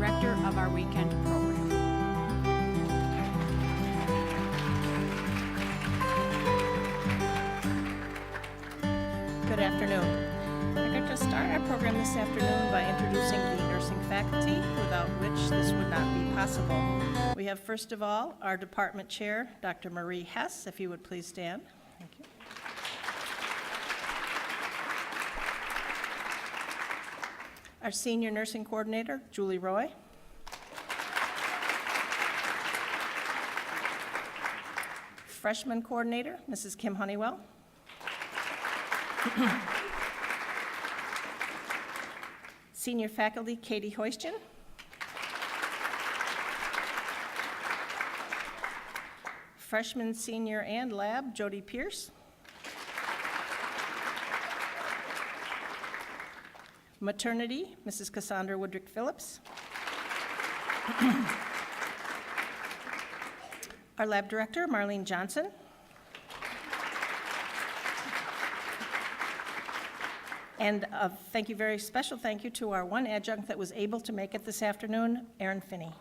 director of our weekend program. Good afternoon. I'd like to start our program this afternoon by introducing the nursing faculty, without which this would not be possible. We have, first of all, our department chair, Dr. Marie Hess, if you would please stand. Thank you. Our senior nursing coordinator, Julie Roy. Freshman coordinator, Mrs. Kim Honeywell. Senior faculty, Katie Hoystian. Freshman, senior, and lab, Jody Pierce. Maternity, Mrs. Cassandra Woodrick Phillips. Our lab director, Marlene Johnson. And a very special thank you to our one adjunct that was able to make it this afternoon, Erin Finney.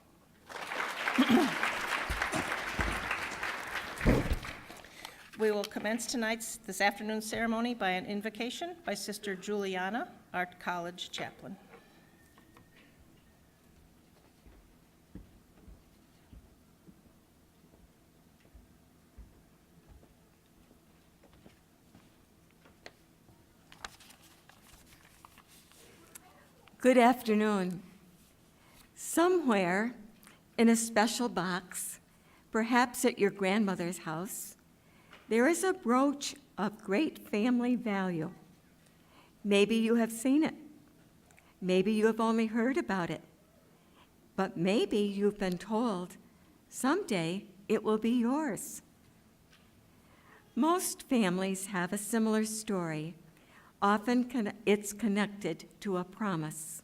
We will commence this afternoon's ceremony by an invocation by Sister Juliana, our college chaplain. Good afternoon. Somewhere in a special box, perhaps at your grandmother's house, there is a brooch of great family value. Maybe you have seen it. Maybe you have only heard about it. But maybe you've been told someday it will be yours. Most families have a similar story. Often it's connected to a promise.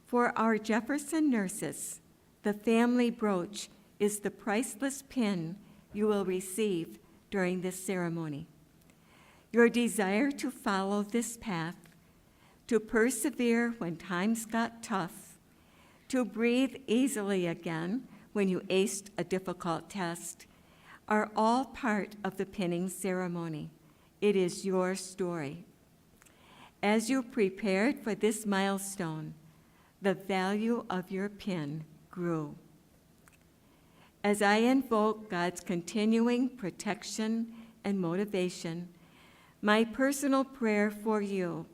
For our Jefferson nurses, the family brooch is the priceless pin you will receive during this ceremony. Your desire to follow this path, to persevere when times got tough, to breathe easily again when you aced a difficult test, are all part of the pinning ceremony. It is your story. As you prepared for this milestone, the value of your pin grew. As I invoke God's continuing protection and motivation, my personal prayer for you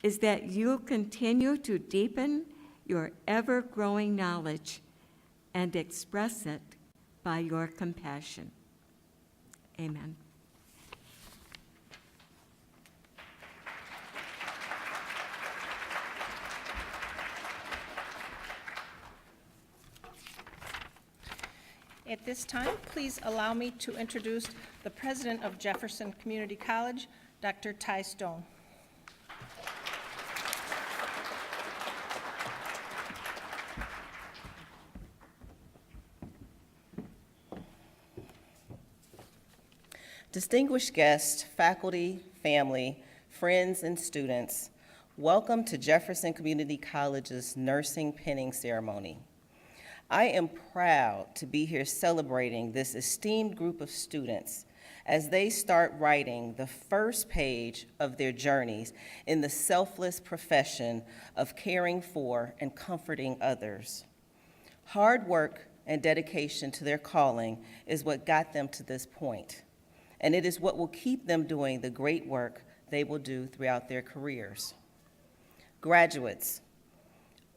is that you continue to deepen your ever-growing knowledge and express it by your compassion. Amen. At this time, please allow me to introduce the president of Jefferson Community College, Dr. Ty Stone. Distinguished guests, faculty, family, friends, and students, welcome to Jefferson Community College's nursing pinning ceremony. I am proud to be here celebrating this esteemed group of students as they start writing the first page of their journeys in the selfless profession of caring for and comforting others. Hard work and dedication to their calling is what got them to this point, and it is what will keep them doing the great work they will do throughout their careers. Graduates,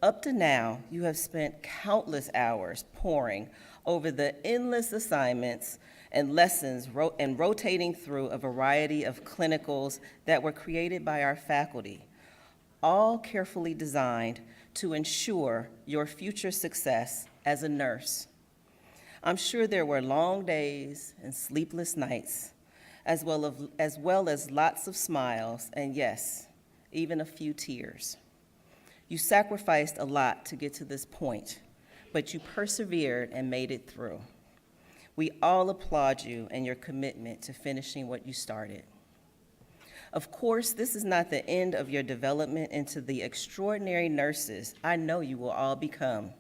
up to now, you have spent countless hours poring over the endless assignments and lessons and rotating through a variety of clinicals that were created by our faculty, all carefully designed to ensure your future success as a nurse. I'm sure there were long days and sleepless nights, as well as lots of smiles and, yes, even a few tears. You sacrificed a lot to get to this point, but you persevered and made it through. We all applaud you and your commitment to finishing what you started. Of course, this is not the end of your development into the extraordinary nurses I know you will all become.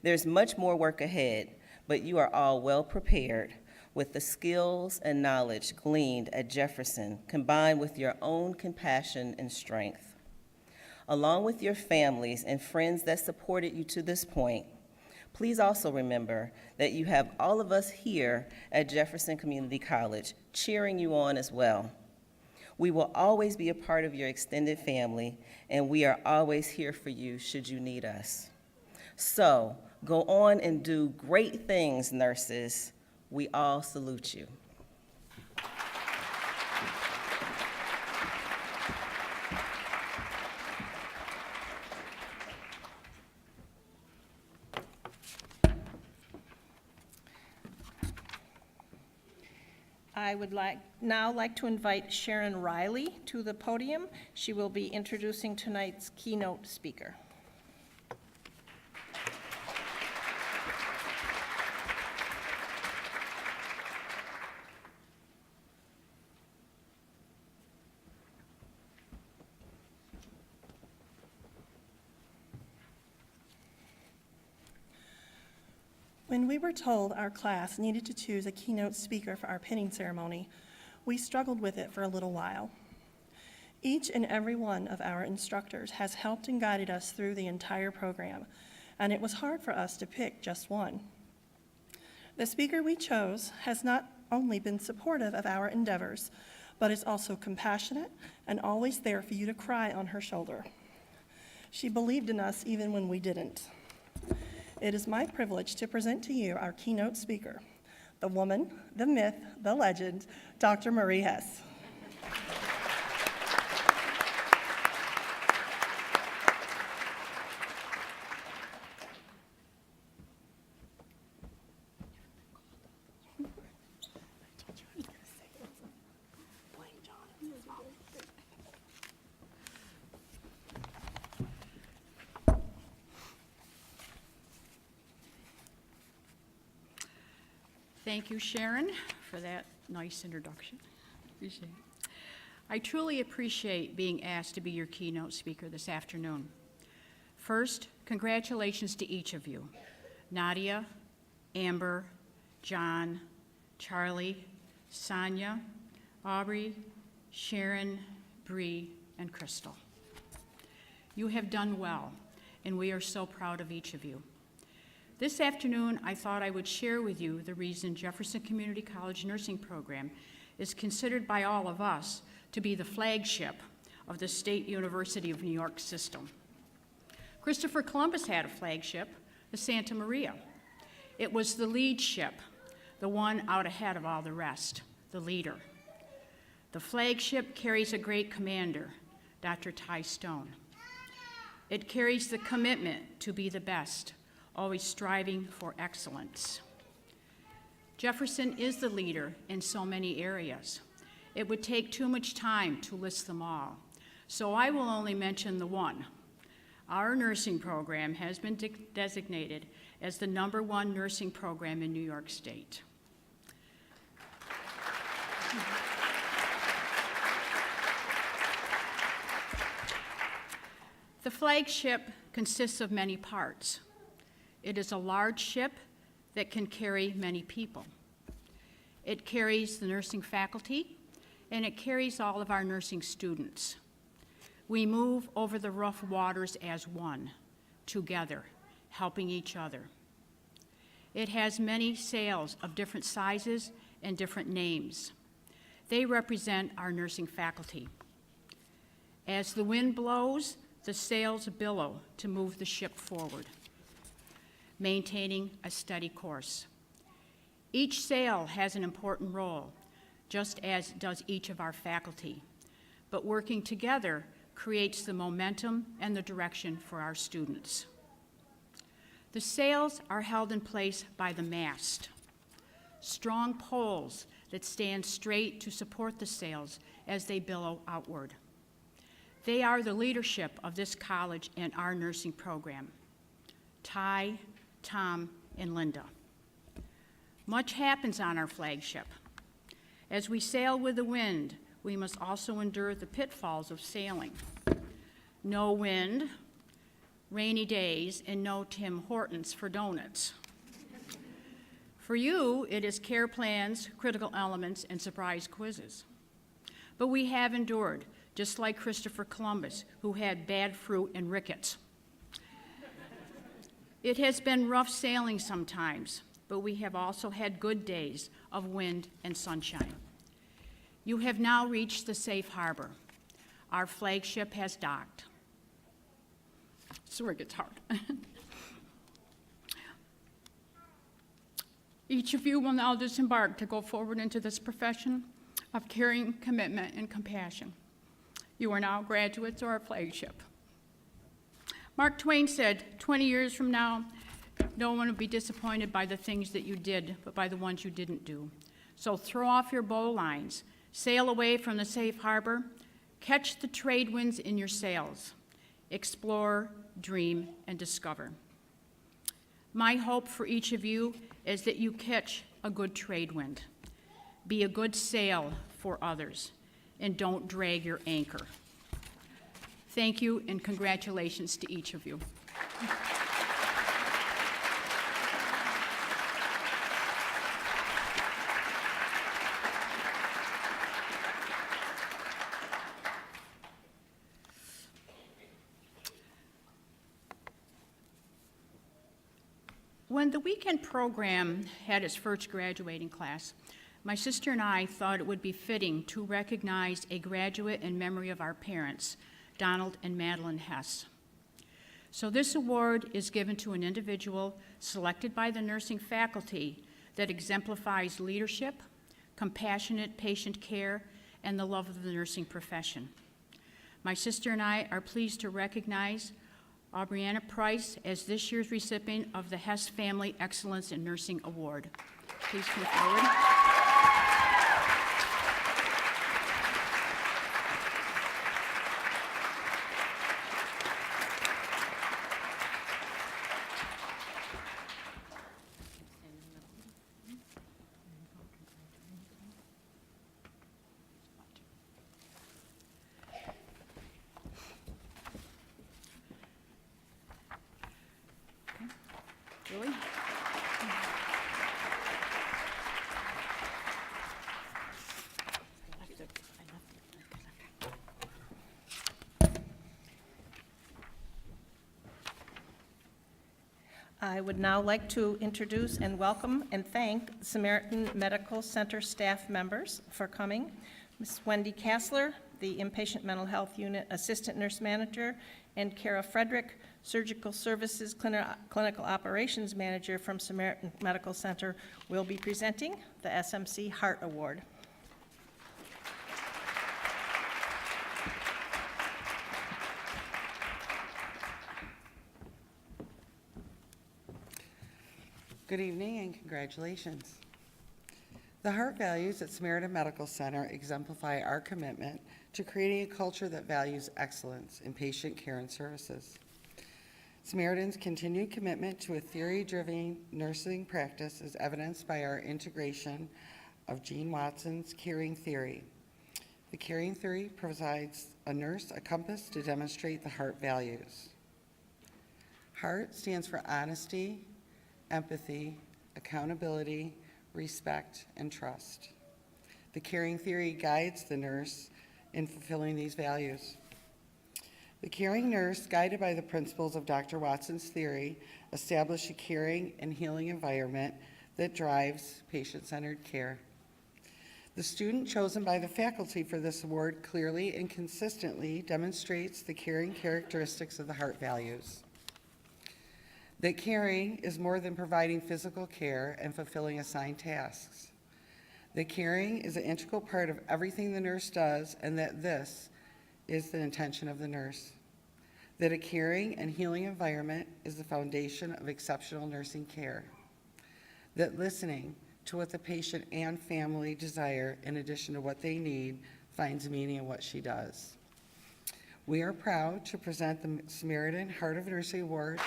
There's much more work ahead, but you are all well prepared with the skills and knowledge gleaned at Jefferson, combined with your own compassion and strength. Along with your families and friends that supported you to this point, please also remember that you have all of us here at Jefferson Community College cheering you on as well. We will always be a part of your extended family, and we are always here for you should you need us. So, go on and do great things, nurses. We all salute you. I would now like to invite Sharon Riley to the podium. She will be introducing tonight's keynote speaker. When we were told our class needed to choose a keynote speaker for our pinning ceremony, we struggled with it for a little while. Each and every one of our instructors has helped and guided us through the entire program, and it was hard for us to pick just one. The speaker we chose has not only been supportive of our endeavors, but is also compassionate and always there for you to cry on her shoulder. She believed in us even when we didn't. It is my privilege to present to you our keynote speaker, the woman, the myth, the legend, Dr. Marie Hess. Thank you, Sharon, for that nice introduction. Appreciate it. I truly appreciate being asked to be your keynote speaker this afternoon. First, congratulations to each of you, Nadia, Amber, John, Charlie, Sonia, Aubrey, Sharon, Bree, and Crystal. You have done well, and we are so proud of each of you. This afternoon, I thought I would share with you the reason Jefferson Community College Nursing Program is considered by all of us to be the flagship of the State University of New York system. Christopher Columbus had a flagship, the Santa Maria. It was the lead ship, the one out ahead of all the rest, the leader. The flagship carries a great commander, Dr. Ty Stone. It carries the commitment to be the best, always striving for excellence. Jefferson is the leader in so many areas. It would take too much time to list them all, so I will only mention the one. Our nursing program has been designated as the #1 nursing program in New York State. The flagship consists of many parts. It is a large ship that can carry many people. It carries the nursing faculty, and it carries all of our nursing students. We move over the rough waters as one, together, helping each other. It has many sails of different sizes and different names. They represent our nursing faculty. As the wind blows, the sails billow to move the ship forward, maintaining a steady course. Each sail has an important role, just as does each of our faculty, but working together creates the momentum and the direction for our students. The sails are held in place by the mast, strong poles that stand straight to support the sails as they billow outward. They are the leadership of this college and our nursing program. Ty, Tom, and Linda. Much happens on our flagship. As we sail with the wind, we must also endure the pitfalls of sailing. No wind, rainy days, and no Tim Hortons for donuts. For you, it is care plans, critical elements, and surprise quizzes. But we have endured, just like Christopher Columbus, who had bad fruit and rickets. It has been rough sailing sometimes, but we have also had good days of wind and sunshine. You have now reached the safe harbor. Our flagship has docked. This is where it gets hard. Each of you will now disembark to go forward into this profession of caring, commitment, and compassion. You are now graduates of our flagship. Mark Twain said, 20 years from now, no one will be disappointed by the things that you did, but by the ones you didn't do. So throw off your bowlines, sail away from the safe harbor, catch the trade winds in your sails, explore, dream, and discover. My hope for each of you is that you catch a good trade wind. Be a good sail for others, and don't drag your anchor. Thank you, and congratulations to each of you. When the weekend program had its first graduating class, my sister and I thought it would be fitting to recognize a graduate in memory of our parents, Donald and Madeline Hess. So this award is given to an individual selected by the nursing faculty that exemplifies leadership, compassionate patient care, and the love of the nursing profession. My sister and I are pleased to recognize Aubriana Price as this year's recipient of the Hess Family Excellence in Nursing Award. Please come forward. Julie? I would now like to introduce and welcome and thank Samaritan Medical Center staff members for coming. Ms. Wendy Kassler, the Inpatient Mental Health Unit Assistant Nurse Manager, and Kara Frederick, Surgical Services Clinical Operations Manager from Samaritan Medical Center, will be presenting the SMC Heart Award. Good evening and congratulations. The heart values at Samaritan Medical Center exemplify our commitment to creating a culture that values excellence in patient care and services. Samaritan's continued commitment to a theory-driven nursing practice is evidenced by our integration of Gene Watson's caring theory. The caring theory provides a nurse a compass to demonstrate the heart values. HEART stands for honesty, empathy, accountability, respect, and trust. The caring theory guides the nurse in fulfilling these values. The caring nurse, guided by the principles of Dr. Watson's theory, establishes a caring and healing environment that drives patient-centered care. The student chosen by the faculty for this award clearly and consistently demonstrates the caring characteristics of the heart values. That caring is more than providing physical care and fulfilling assigned tasks. That caring is an integral part of everything the nurse does, and that this is the intention of the nurse. That a caring and healing environment is the foundation of exceptional nursing care. That listening to what the patient and family desire in addition to what they need finds meaning in what she does. We are proud to present the Samaritan Heart of Nursing Award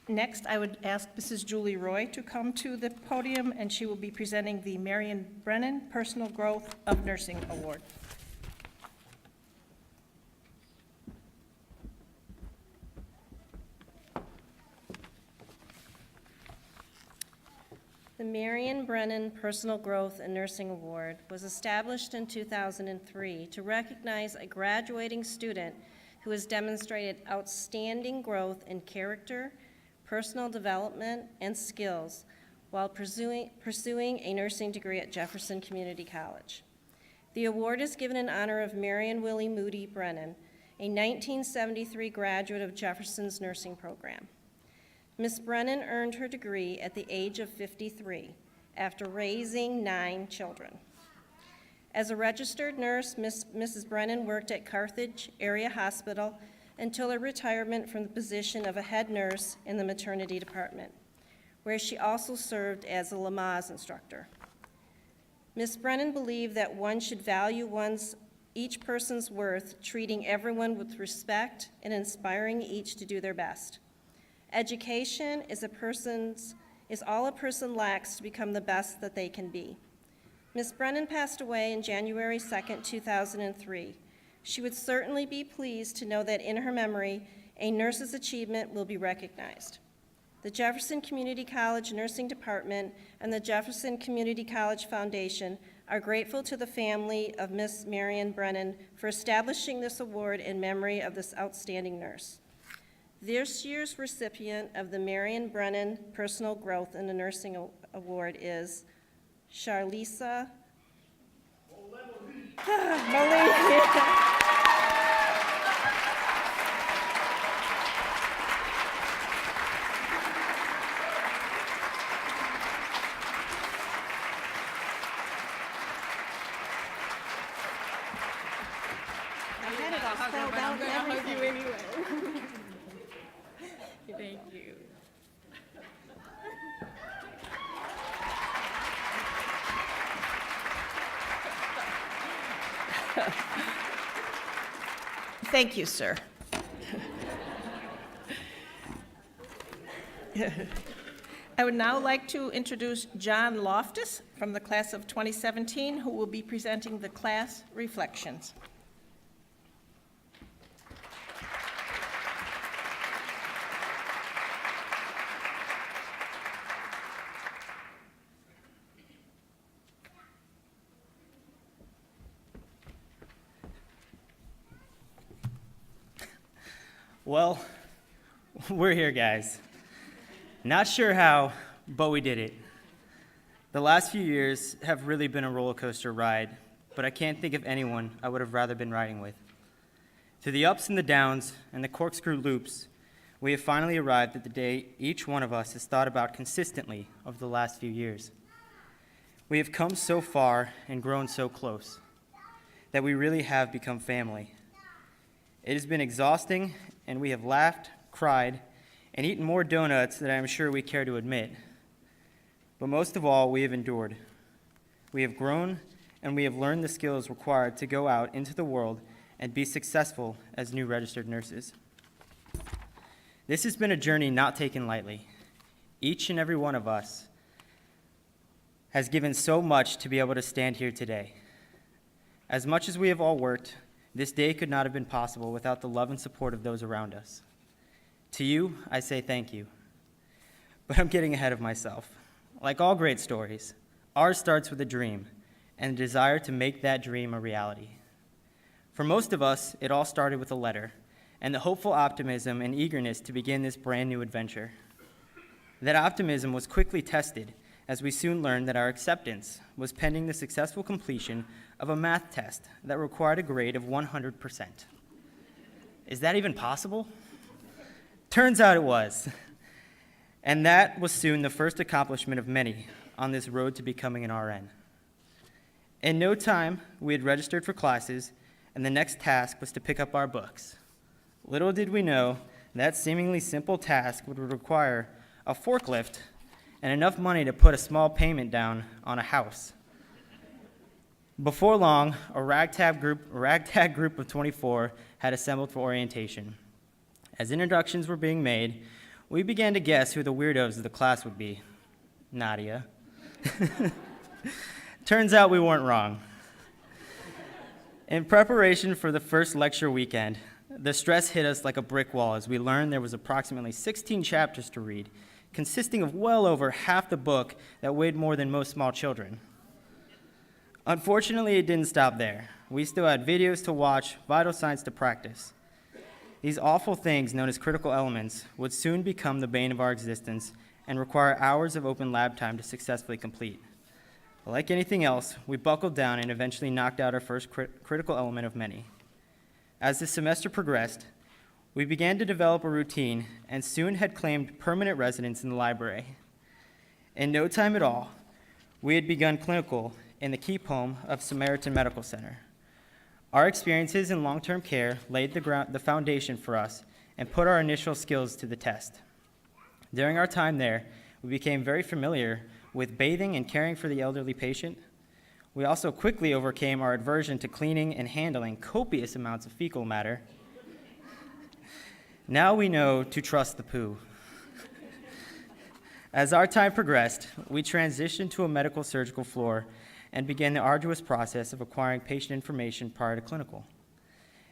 Next, I would ask Mrs. Julie Roy to come to the podium, and she will be presenting the Marion Brennan Personal Growth of Nursing Award. The Marion Brennan Personal Growth and Nursing Award was established in 2003 to recognize a graduating student who has demonstrated outstanding growth in character, personal development, and skills while pursuing a nursing degree at Jefferson Community College. The award is given in honor of Marion Willie Moody Brennan, a 1973 graduate of Jefferson's nursing program. Ms. Brennan earned her degree at the age of 53 after raising 9 children. As a registered nurse, Mrs. Brennan worked at Carthage Area Hospital until her retirement from the position of a head nurse in the maternity department, where she also served as a Lamaze instructor. Ms. Brennan believed that one should value each person's worth, treating everyone with respect and inspiring each to do their best. Education is all a person lacks to become the best that they can be. Ms. Brennan passed away on January 2nd, 2003. She would certainly be pleased to know that in her memory, a nurse's achievement will be recognized. The Jefferson Community College Nursing Department and the Jefferson Community College Foundation are grateful to the family of Miss Marion Brennan for establishing this award in memory of this outstanding nurse. This year's recipient of the Marion Brennan Personal Growth in the Nursing Award is Charlisa Moline. Thank you. Thank you, sir. I would now like to introduce John Loftus from the class of 2017, who will be presenting the class reflections. Well, we're here, guys. Not sure how, but we did it. The last few years have really been a roller coaster ride, but I can't think of anyone I would have rather been riding with. Through the ups and the downs and the corkscrew loops, we have finally arrived at the day each one of us has thought about consistently over the last few years. We have come so far and grown so close that we really have become family. It has been exhausting, and we have laughed, cried, and eaten more donuts than I am sure we care to admit. But most of all, we have endured. We have grown, and we have learned the skills required to go out into the world and be successful as new registered nurses. This has been a journey not taken lightly. Each and every one of us has given so much to be able to stand here today. As much as we have all worked, this day could not have been possible without the love and support of those around us. To you, I say thank you. But I'm getting ahead of myself. Like all great stories, ours starts with a dream and a desire to make that dream a reality. For most of us, it all started with a letter and the hopeful optimism and eagerness to begin this brand new adventure. That optimism was quickly tested as we soon learned that our acceptance was pending the successful completion of a math test that required a grade of 100%. Is that even possible? Turns out it was. And that was soon the first accomplishment of many on this road to becoming an RN. In no time, we had registered for classes, and the next task was to pick up our books. Little did we know that seemingly simple task would require a forklift and enough money to put a small payment down on a house. Before long, a ragtag group of 24 had assembled for orientation. As introductions were being made, we began to guess who the weirdos of the class would be. Nadia. Turns out we weren't wrong. In preparation for the first lecture weekend, the stress hit us like a brick wall as we learned there was approximately 16 chapters to read, consisting of well over half the book that weighed more than most small children. Unfortunately, it didn't stop there. We still had videos to watch, vital signs to practice. These awful things, known as critical elements, would soon become the bane of our existence and require hours of open lab time to successfully complete. Like anything else, we buckled down and eventually knocked out our first critical element of many. As the semester progressed, we began to develop a routine and soon had claimed permanent residence in the library. In no time at all, we had begun clinical in the Keep Home of Samaritan Medical Center. Our experiences in long-term care laid the foundation for us and put our initial skills to the test. During our time there, we became very familiar with bathing and caring for the elderly patient. We also quickly overcame our aversion to cleaning and handling copious amounts of fecal matter. Now we know to trust the poo. As our time progressed, we transitioned to a medical surgical floor and began the arduous process of acquiring patient information prior to clinical.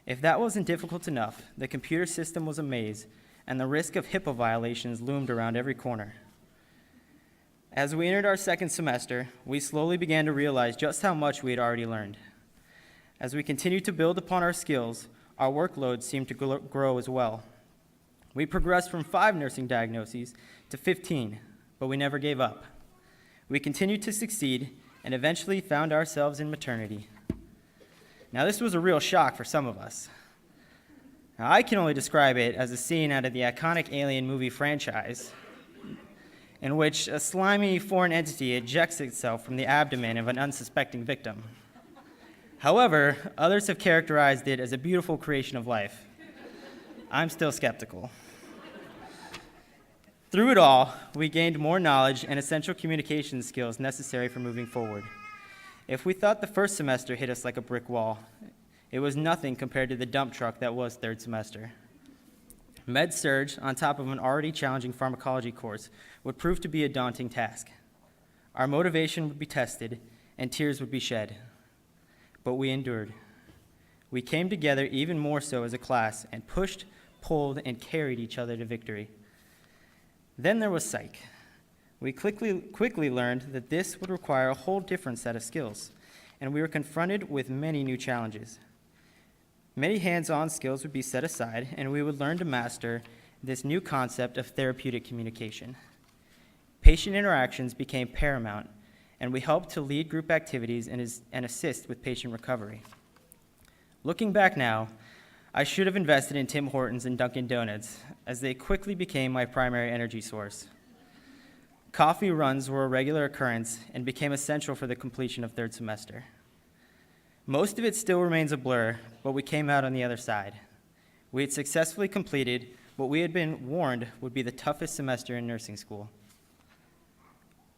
If that wasn't difficult enough, the computer system was a maze, and the risk of HIPAA violations loomed around every corner. As we entered our second semester, we slowly began to realize just how much we had already learned. As we continued to build upon our skills, our workload seemed to grow as well. We progressed from 5 nursing diagnoses to 15, but we never gave up. We continued to succeed and eventually found ourselves in maternity. Now, this was a real shock for some of us. Now, I can only describe it as a scene out of the iconic Alien movie franchise, in which a slimy foreign entity ejects itself from the abdomen of an unsuspecting victim. However, others have characterized it as a beautiful creation of life. I'm still skeptical. Through it all, we gained more knowledge and essential communication skills necessary for moving forward. If we thought the first semester hit us like a brick wall, it was nothing compared to the dump truck that was third semester. Med-Surg, on top of an already challenging pharmacology course, would prove to be a daunting task. Our motivation would be tested, and tears would be shed. But we endured. We came together even more so as a class and pushed, pulled, and carried each other to victory. Then there was psych. We quickly learned that this would require a whole different set of skills, and we were confronted with many new challenges. Many hands-on skills would be set aside, and we would learn to master this new concept of therapeutic communication. Patient interactions became paramount, and we helped to lead group activities and assist with patient recovery. Looking back now, I should have invested in Tim Hortons and Dunkin' Donuts, as they quickly became my primary energy source. Coffee runs were a regular occurrence and became essential for the completion of third semester. Most of it still remains a blur, but we came out on the other side. We had successfully completed what we had been warned would be the toughest semester in nursing school.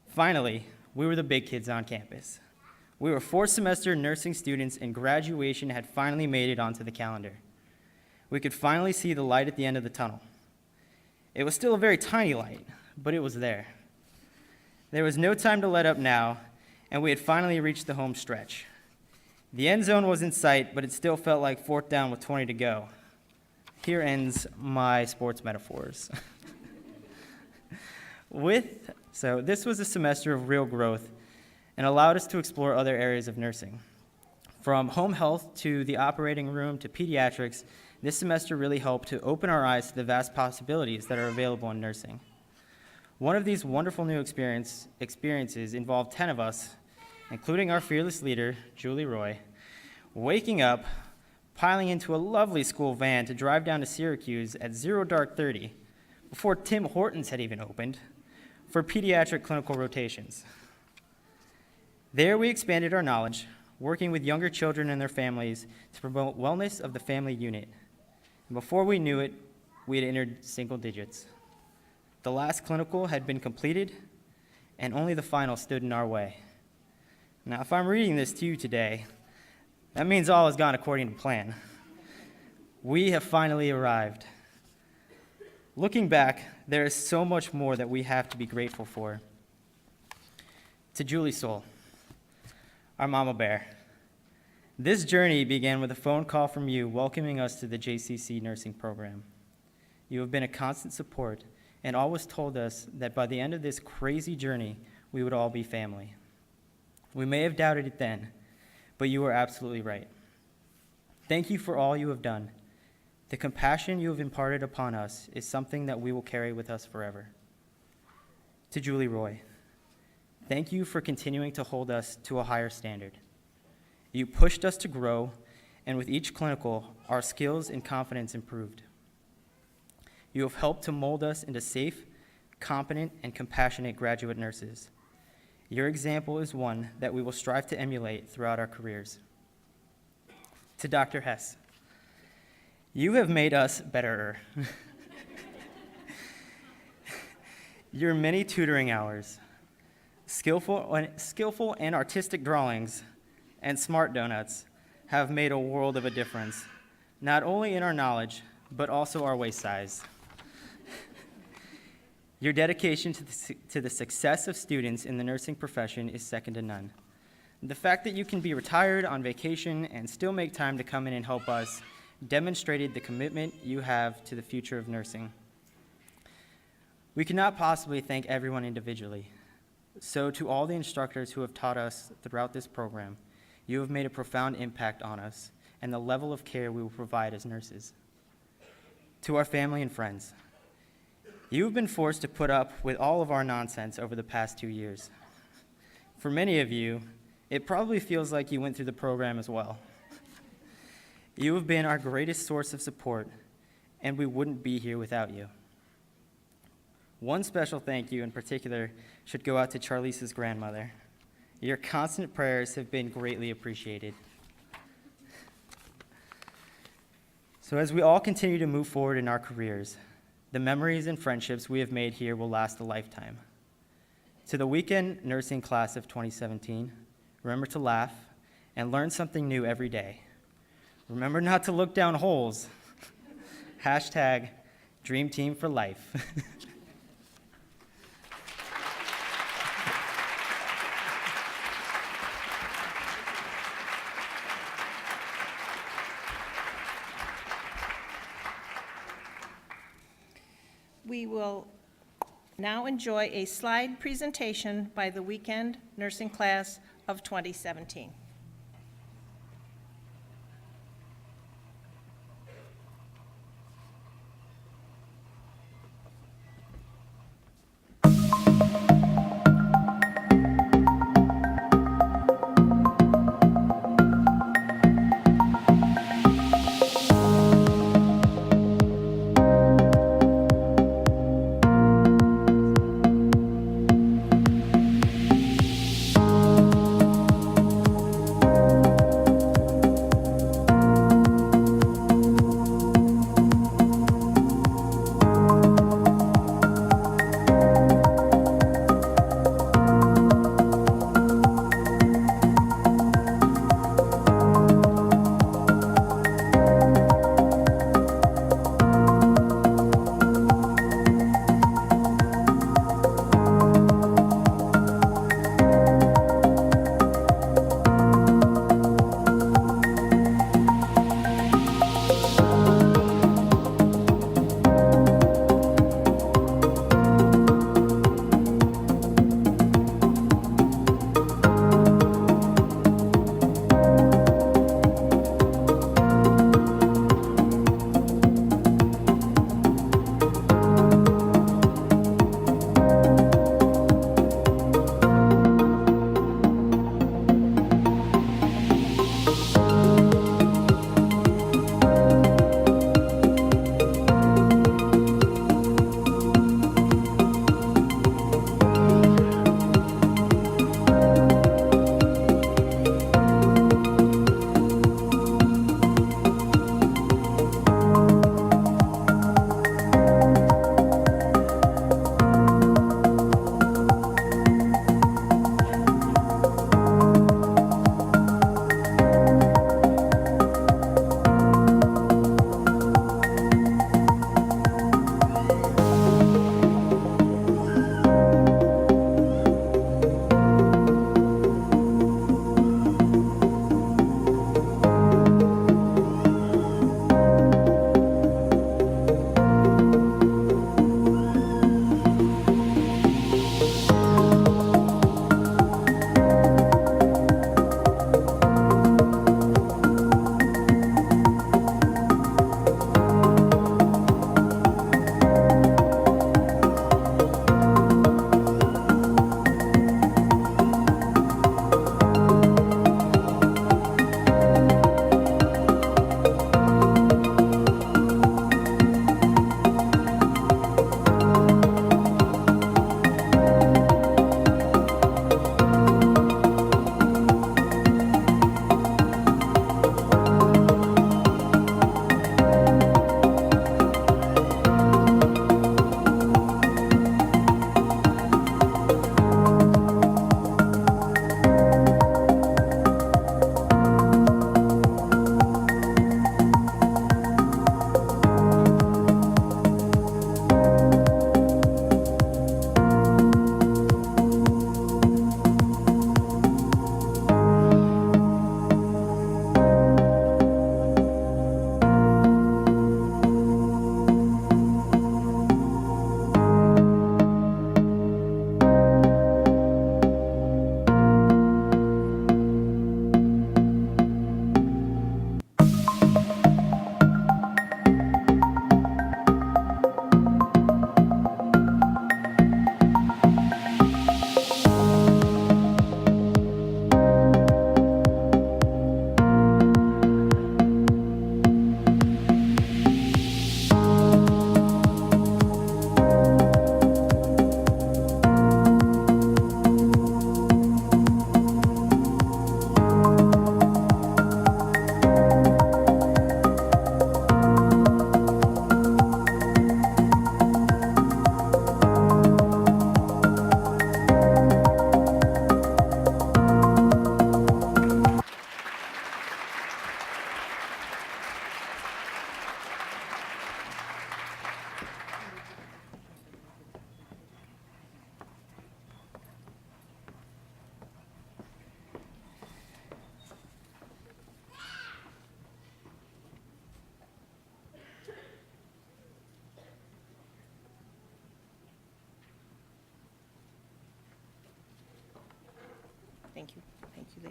Finally, we were the big kids on campus. We were fourth-semester nursing students, and graduation had finally made it onto the calendar. We could finally see the light at the end of the tunnel. It was still a very tiny light, but it was there. There was no time to let up now, and we had finally reached the home stretch. The end zone was in sight, but it still felt like fourth down with 20 to go. Here ends my sports metaphors. So this was a semester of real growth and allowed us to explore other areas of nursing. From home health to the operating room to pediatrics, this semester really helped to open our eyes to the vast possibilities that are available in nursing. One of these wonderful new experiences involved 10 of us, including our fearless leader, Julie Roy, waking up, piling into a lovely school van to drive down to Syracuse at 0:30 before Tim Hortons had even opened for pediatric clinical rotations. There we expanded our knowledge, working with younger children and their families to promote wellness of the family unit. And before we knew it, we had entered single digits. The last clinical had been completed, and only the final stood in our way. Now, if I'm reading this to you today, that means all has gone according to plan. We have finally arrived. Looking back, there is so much more that we have to be grateful for. To Julie Soul, our mama bear. This journey began with a phone call from you welcoming us to the JCC nursing program. You have been a constant support and always told us that by the end of this crazy journey, we would all be family. We may have doubted it then, but you were absolutely right. Thank you for all you have done. The compassion you have imparted upon us is something that we will carry with us forever. To Julie Roy, thank you for continuing to hold us to a higher standard. You pushed us to grow, and with each clinical, our skills and confidence improved. You have helped to mold us into safe, competent, and compassionate graduate nurses. Your example is one that we will strive to emulate throughout our careers. To Dr. Hess, you have made us betterer. Your many tutoring hours, skillful and artistic drawings, and smart donuts have made a world of a difference, not only in our knowledge, but also our waist size. Your dedication to the success of students in the nursing profession is second to none. The fact that you can be retired on vacation and still make time to come in and help us demonstrated the commitment you have to the future of nursing. We cannot possibly thank everyone individually. So to all the instructors who have taught us throughout this program, you have made a profound impact on us and the level of care we will provide as nurses. To our family and friends, you have been forced to put up with all of our nonsense over the past 2 years. For many of you, it probably feels like you went through the program as well. You have been our greatest source of support, and we wouldn't be here without you. One special thank you in particular should go out to Charlize's grandmother. Your constant prayers have been greatly appreciated. So as we all continue to move forward in our careers, the memories and friendships we have made here will last a lifetime. To the weekend nursing class of 2017, remember to laugh and learn something new every day. Remember not to look down holes. Hashtag Dream Team for Life. We will now enjoy a slide presentation by the weekend nursing class of 2017.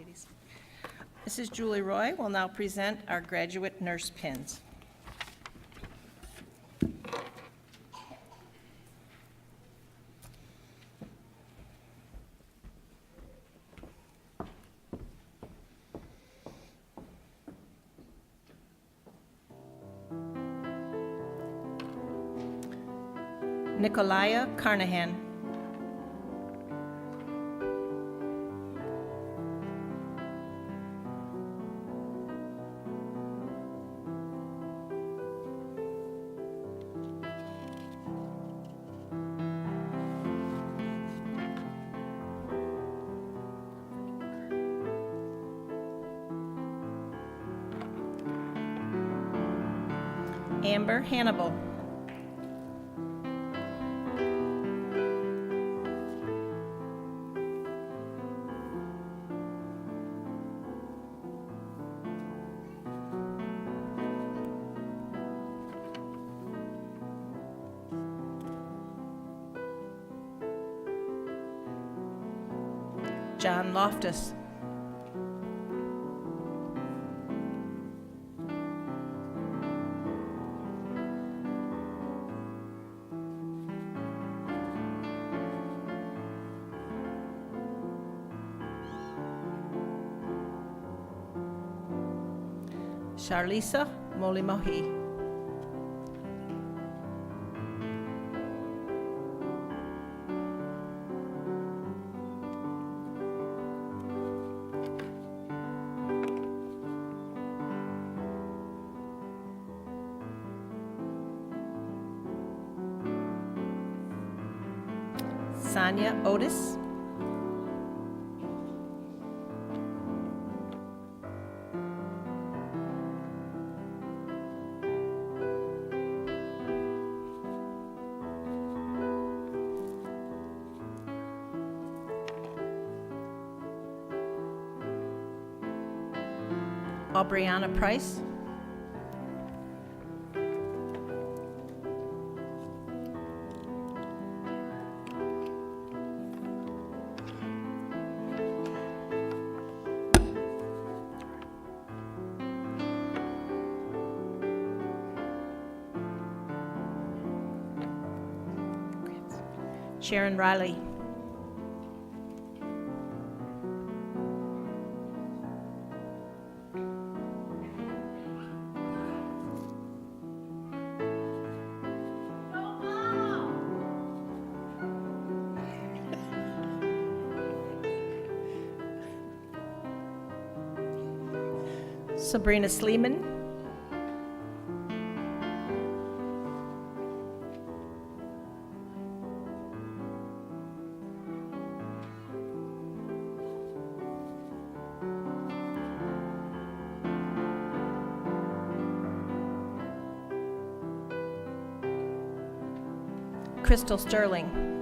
ladies. Mrs. Julie Roy will now present our graduate nurse pins. Nicolaya Carnahan. Amber Hannibal. John Loftus. Charlisa Molimohi. Sonia Otis. Aubriana Price. Sharon Riley. Sabrina Sleeman. Crystal Sterling.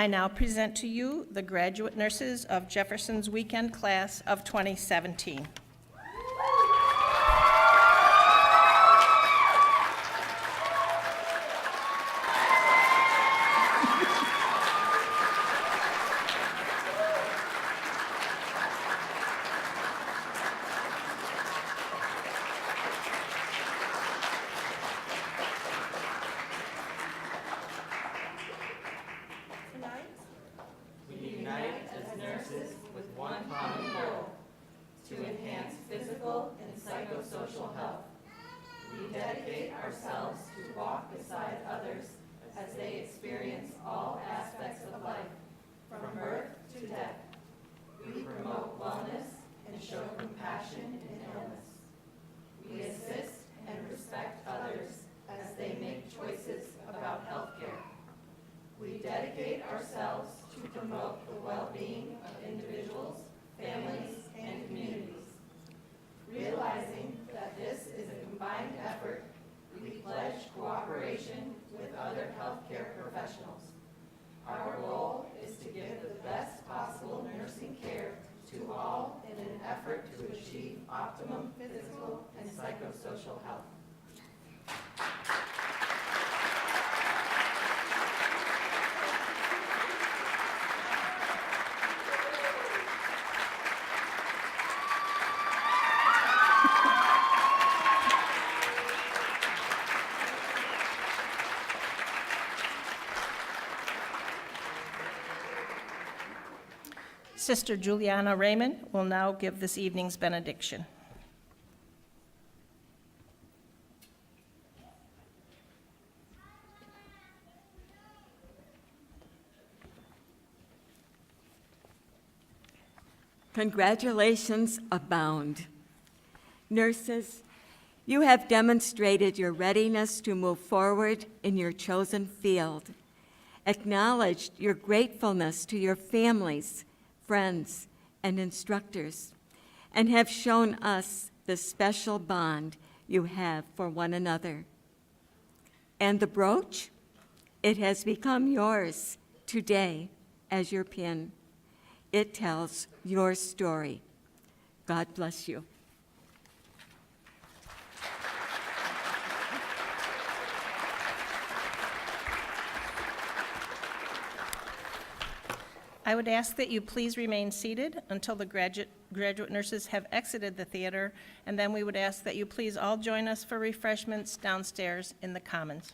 I now present to you the graduate nurses of Jefferson's weekend class of 2017. Sister Juliana Raymond will now give this evening's benediction. Congratulations abound. Nurses, you have demonstrated your readiness to move forward in your chosen field, acknowledged your gratefulness to your families, friends, and instructors, and have shown us the special bond you have for one another. And the brooch? It has become yours today as your pin. It tells your story. God bless you. I would ask that you please remain seated until the graduate nurses have exited the theater, and then we would ask that you please all join us for refreshments downstairs in the Commons.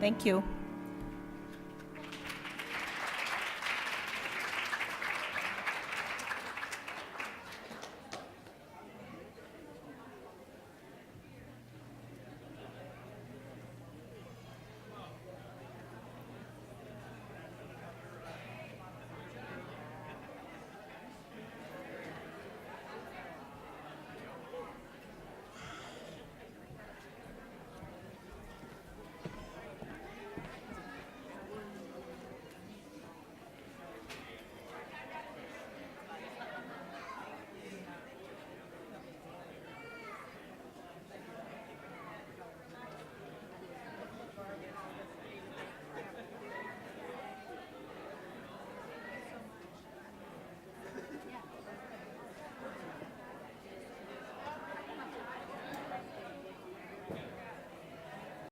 Thank you.